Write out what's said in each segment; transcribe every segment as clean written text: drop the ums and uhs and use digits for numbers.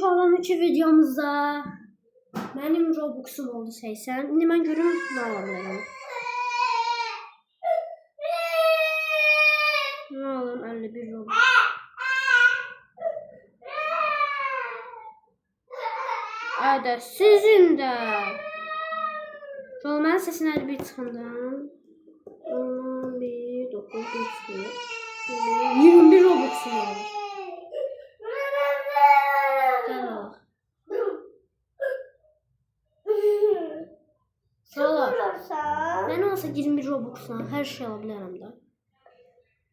uşaqlarımki videomuzda benim Robux'um oldu 80. İndi mən görüm nə ala bilərəm. Nə alam 51 Robux. Hadi sizin də. Şöyle mən səsinə bir çıxından. 11, 9, 21 Robux'um oldu. Mən olsa 21 Robux'la hər şey ala bilərəm də.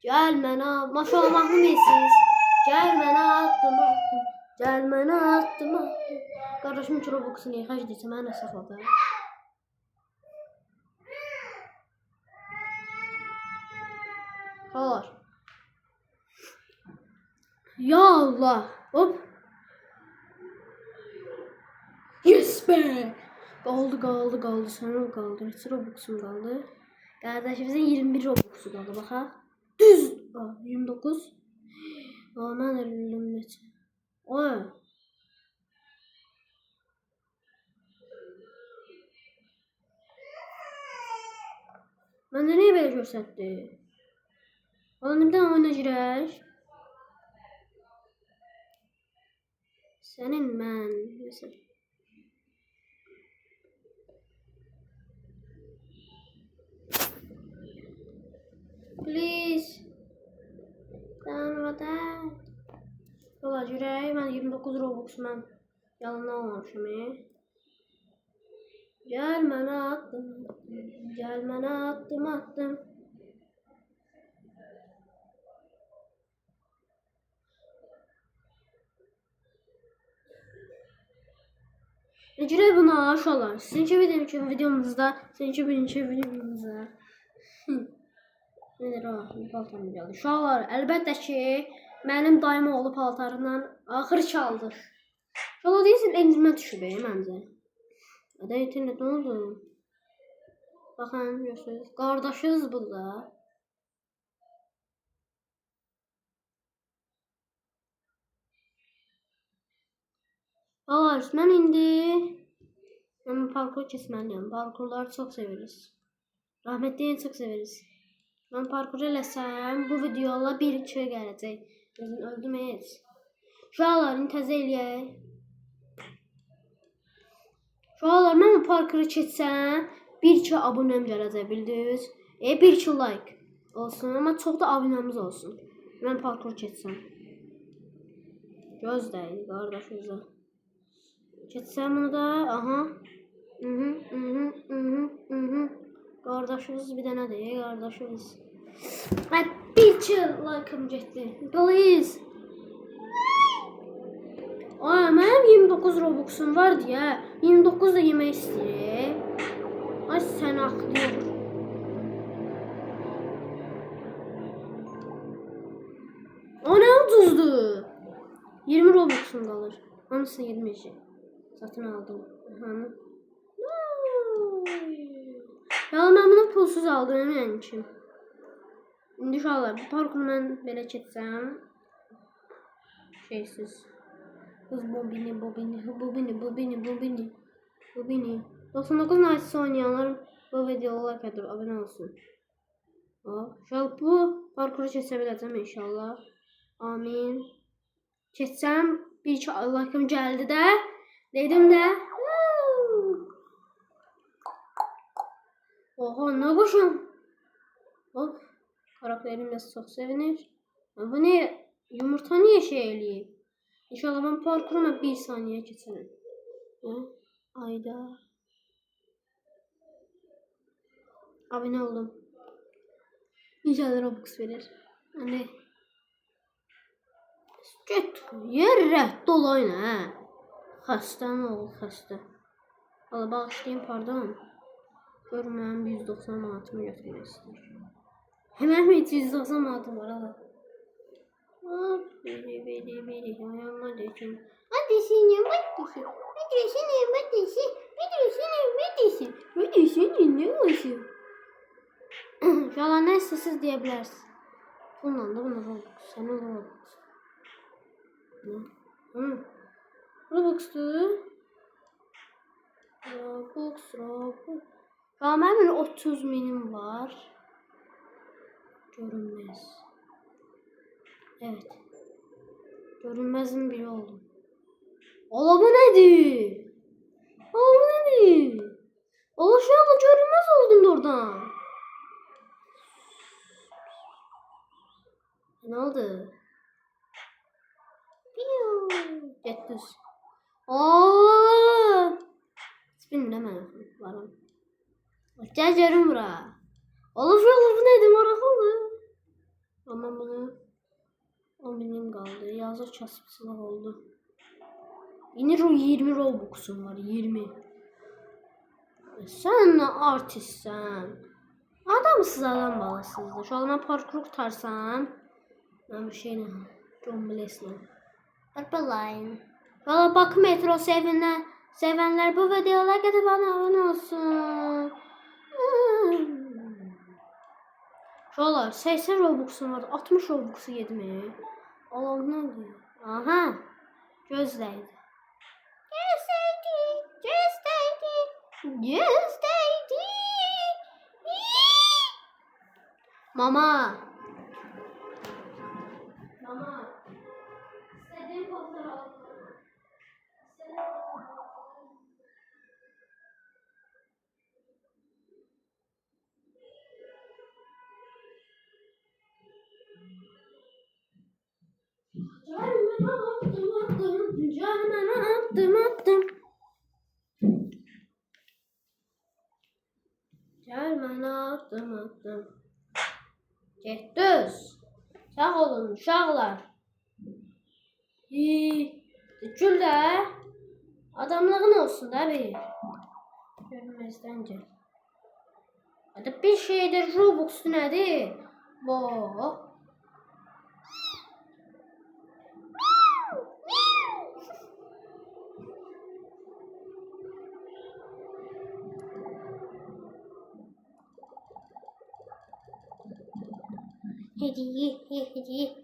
Gəl mənə, maşallah mahnı məsiniz. Gəl mənə atdım. Gəl mənə atdım. Qardaşım 2 Robux'unu xərc etsə mənə saxladı. Xalar. Ya Allah. Hop. Yes be. Qaldı. Sana qaldı. 2 Robux'um qaldı. Qardaşımızın 21 Robux'u qaldı. Baxaq. Düz. 29. Mən ölüm neçə. Oy. Məndə niyə belə göstərdi? Ondan oyuna girək. Sənin mən. Məsələn. Please. Tanrıdan. Yola girək. Mən 29 Robux mən yalandan almışım. Gəl mənə atdım. Gəl mənə atdım. Girək buna aşağılar. Sizinki videomuzda. Nedir o? Paltarım gəldi. Uşaqlar, əlbəttə ki, mənim daim oğlu paltarından axır çaldı. Uşaqlar deyirsin, encimə düşüb, məncə. Ədə internet nə oldu? Baxın, görürsünüz. Qardaşınız burada. Uşaqlar, mən indi parkur keçməliyəm. Parkurları çox seviriz. Rahmetliyi çox seviriz. Mən parkur eləsəm, bu videola bir iki gələcək. Öldüm heç. Uşaqlar, təzə eləyək. Uşaqlar, mən bu parkuru keçsəm, bir iki abunəm gələcək, bildiniz? Bir iki like olsun, amma çox da abunəmiz olsun. Mən parkur keçsəm. Gözləyin, qardaşınıza. Keçsəm bunu da, aha. Qardaşınız bir dənədir, qardaşınız. Bir iki like'ım getdi. Please. Mənim 29 Robux'um var deyə, 29 da yemək istəyir. Ay sən axlıyor. O nə ucuzdur? 20 Robux'um qalır. Hamısı 22. Satın aldım. Ya mən bunu pulsuz aldım yəni ki. İndi uşaqlar, bu parkuru mən belə keçsəm. Şeysiz. Hız bobini. 99 Nights oynayanlar bu videoya like edib abunə olsun. Uşaq bu parkuru keçə biləcəm inşallah. Amin. Keçsəm bir iki like'ım gəldi də. Dedim də. Oha, nə qoşum? Hop. Karakterim de çok sevinir. Bu ne? Yumurta niye şey eləyib? İnşallah ben parkuruma 1 saniye keçerim. Ayda. Abone oldum. İnşallah Robux verir. Hani. Get yer rədd olayın hə. Xəstən ol, xəstə. Valla bağışlayayım, pardon. Görməyəm 190 manatımı götürmək istəyir. Hemen 190 manatım var hala. Biri ayağıma dökün. Hadi seni ne olsun? Yalan neyse siz diyebilirsiniz. Bundan da bunu Robux. Sen Robux. Robux'dur. Robux. Tamam, hemen 30 minim var. Görünmez. Evet. Görünmezin biri oldum. Ola bu nedir? Ola bu nedir? Ola şu anda görünmez oldum oradan. Ne oldu? Getdüz. Ooo. Bilmirəm varım. Gəl görüm bura. Olur bu nedir? Maraqlıdır. Ama bunu 10 minim qaldı. Yazıq kasıbçılıq oldu. Yine 20 Robux'um var. 20. Sen artistsən. Adamsız adam balasızdır. Şu an ben parkur qutarsam. Ben bir şeyle. John Blaze'la. Purple Valla bak metro sevenler bu videoya gidip bana abone olsun. Şuralar 80 Robux'um var. 60 Robux'u yedim. Allah'ım ne diyor? Aha. Gözleydi. Mama. İstediğin fotoğrafı al. Attım. Getdüz. Sağ olun uşaqlar. Gül də. Adamlığın olsun da bir. Görmezdən gel. Hadi bir şeydir. Robux nədir? Bu. Hediye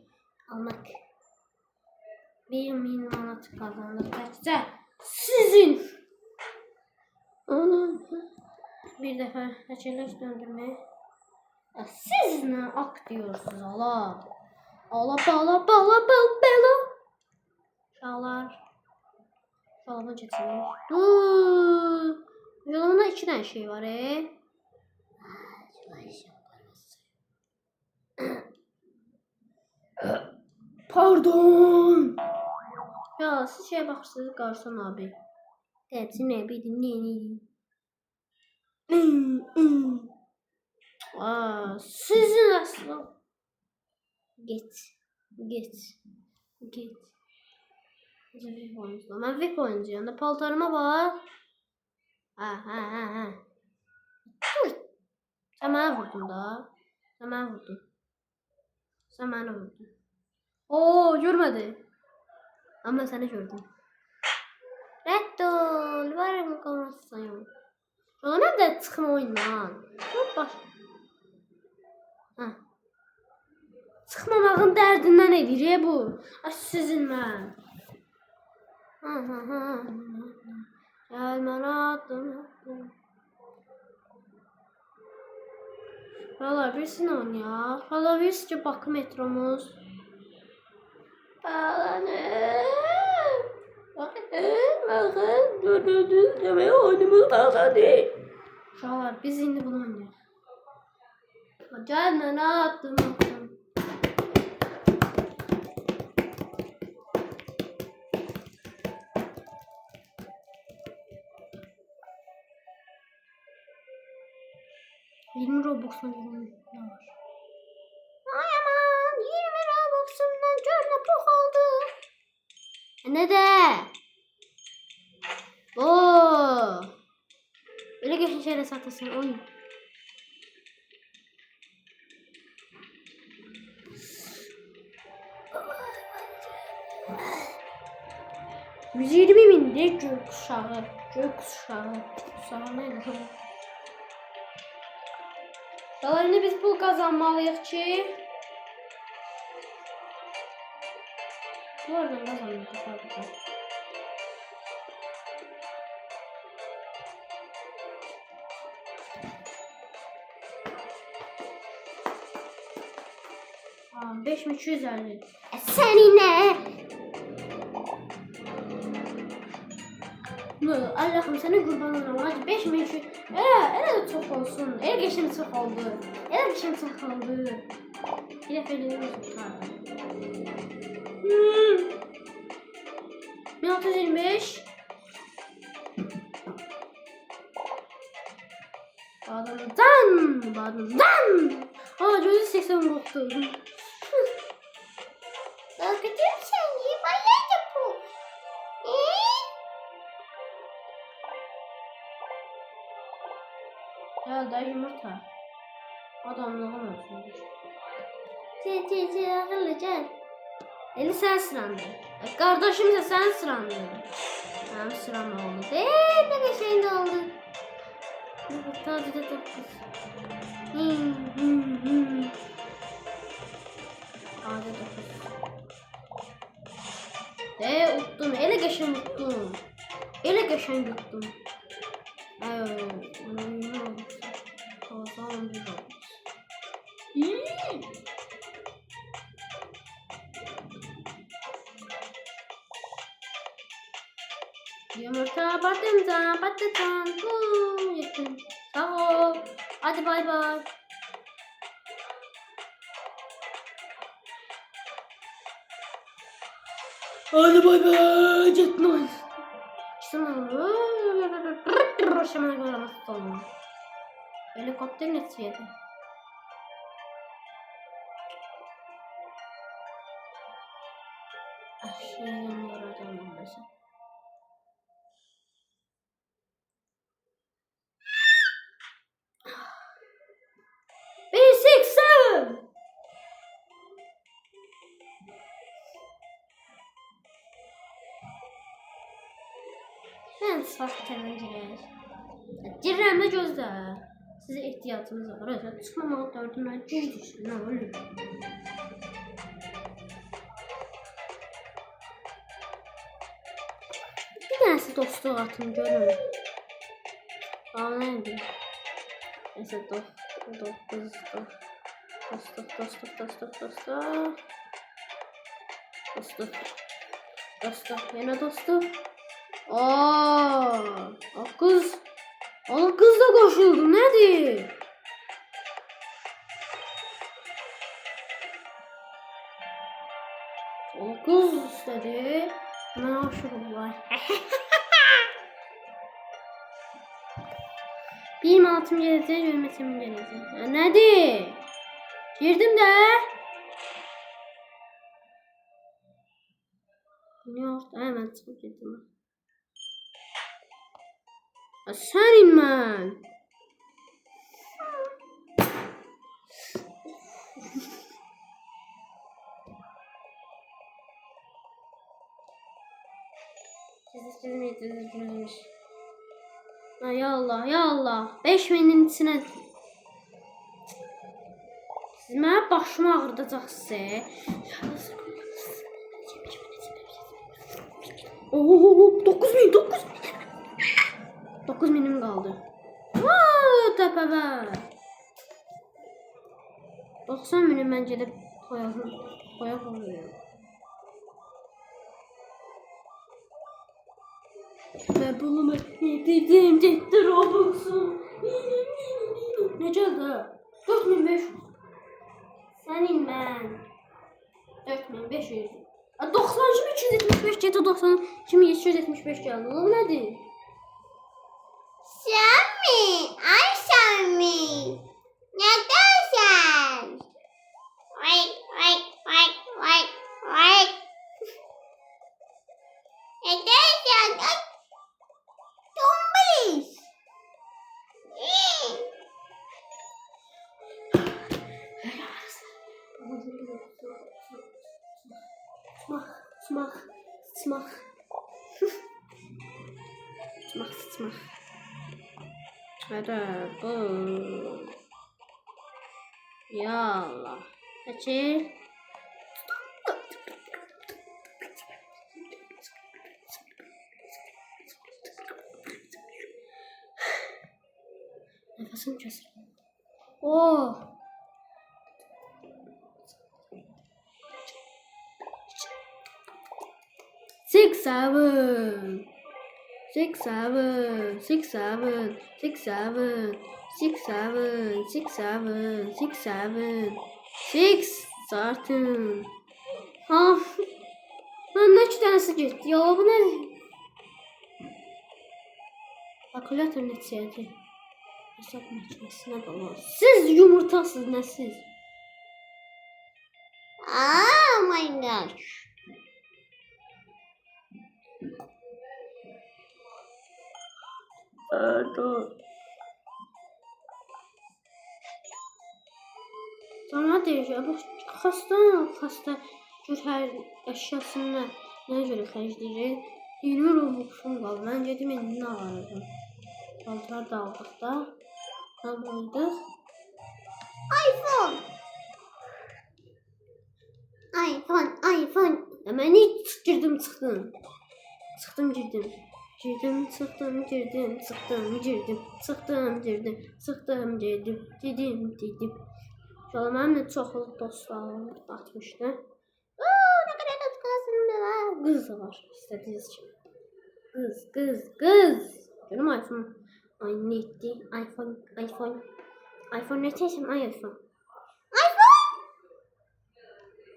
almak. 1.000 manat kazandık. Kaçta? Sizin. Bir defa açılış döndürme. Siz ne ak diyorsunuz Allah. Allah bala. Şalar. Şalama geçelim. Yolunda 2 tane şey var Pardon. Ya siz şeye bakırsınız Garson abi. Hepsi ne bileyim sizin aslında. Git. VIP oyuncu. Ben VIP oynayacağım. Da paltarıma bak. Ha. Dur. Sen bana vurdun da. Sen bana vurdun. Oo, görmedi. Ama seni gördüm. Reddol. Var mı konuşsayım? O zaman da çıxma oyundan. Baş. Çıxmamağın dərdindən edir bu. Sizin mən. Gel mənə attım. Valla birisi oynayaq. Valla birisi ki Bakı metromuz. Bakın. Demək oyunumuz bağladı. Uşaqlar biz indi bunu oynayaq. Gel mənə attım. 20 Robux'un ne var? Ay aman 20 Robux'umdan görne pok oldu. Ne de? Oo. Öyle geçen şeyle satasın oyun. $120.000 gökkuşağı. Gökkuşağı neydi? Dolayısıyla biz pul kazanmalıyıq ki. Bu arada kazanmalıyıq. Tamam 5250. Seninle. Allah'ım seni kurban olayım. Hadi 5200. Elə də çox olsun. Elə geçim çox oldu. Elə geçim çox oldu. Bir dəfə eləyim tutardım. 1625. Badımdan. Aa gözü 80 koptu. Bakacağım seni. Bayağı bu. Ya da yumurta. Adamlığın olsun. Akıllı gel. Eli sen sıranda. Kardeşim de sen sıranda. Benim sıram oldu. Ne bir şey de oldu. Tadı da 9. Tadı 9. Uttum. Ele geçen uttum. Ele geçen uttum. Yumurta patlıcan patlıcan. Yakın. Sağ ol. Hadi bay bay. Hadi bay bay. Gitmez. Şamana göre nasıl olmalı? Helikopter neticede. Aşağıya oradan olmasın. Ben sahten girer. Girəmə gözlə. Sizə ehtiyatınız var. Öyle çıxmamaq dördündən gir düşün. Nə olur? Bir dənəsi dostluq atın görün. Aa nədir? Neyse dostluq. Yine dostluq. O kız. O kız da koşuldu. Nedir? O kız istedi. Ne aşırı var. Benim altım gelecek, ölmesimin gelecek. Nedir? Girdim de. Ne oldu? Hemen çıkıp girdim. Senin ben. Ya Allah ya Allah. 5000'in içine. Siz mənə başımı ağrıdacaqsınız. Oo 9000 9000'im qaldı. Təpəvər. 90.000'i mən gedib qoyaq. Ve bunu yedim gitti Robux'um. Ne geldi? 4500. Senin ben. 4500. 9275 geldi 90. Şimdi 775 geldi. Oğlum nedir? Sammy, ay Sammy. Neredesin? Vay. Neredesin? Tombiş. Smak. Hadi bu. Ya Allah. Açıl. Nefesim kesildi. Oh. 7 6 7 6 7 6 7 6 7 6 7 6 7 6 starting. Ha. Lan ne 2 tanesi getdi. Ya bu nədir? Kalkulator neçəyədir? Hesab makinesinə qalır. Siz yumurtasız nəsiz? Oh my gosh. Sana deyəcək, bu xəstə gör hər əşyasını nəyə görə xərcləyir? 20 Robux'um qaldı. Mən gedim indi nə alacağım? Paltar da aldıq da. Nə aldıq? iPhone. iPhone. Mən ilk girdim çıxdım. Çıxdım girdim. Girdim çıxdım girdim. Çıxdım girdim. Çıxdım girdim. Çıxdım girdim. Dedim. Şöyle mənim də çoxlu dostlarım atmışdı. Ne kadar kız kızında var. Qız da var istədiyiniz kimi. Qız. Görüm iPhone. Ay netdi. iPhone ne təsim? iPhone.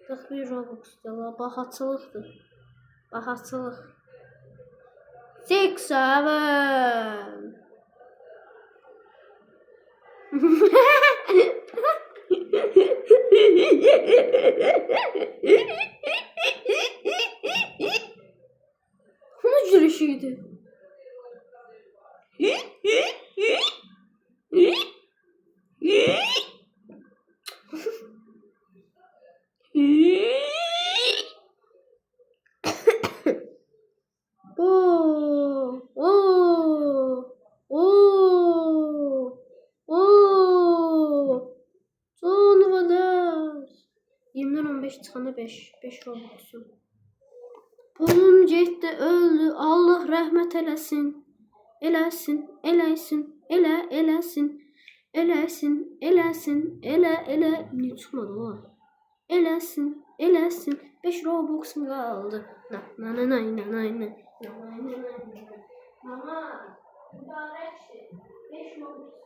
41 Robux diyorlar. Bahatçılıqdır. Bahatçılıq. 6 7 Bunun gülüşüydü. Son vadar. 20'den 15 çıxanda 5 Robux'um. Pulum getdi, öldü. Allah rəhmət eləsin. Eləsin. Elə. Niyə çıxmadı o? Eləsin. 5 Robux'um qaldı. Mama, mübarək şey. 5 Robux.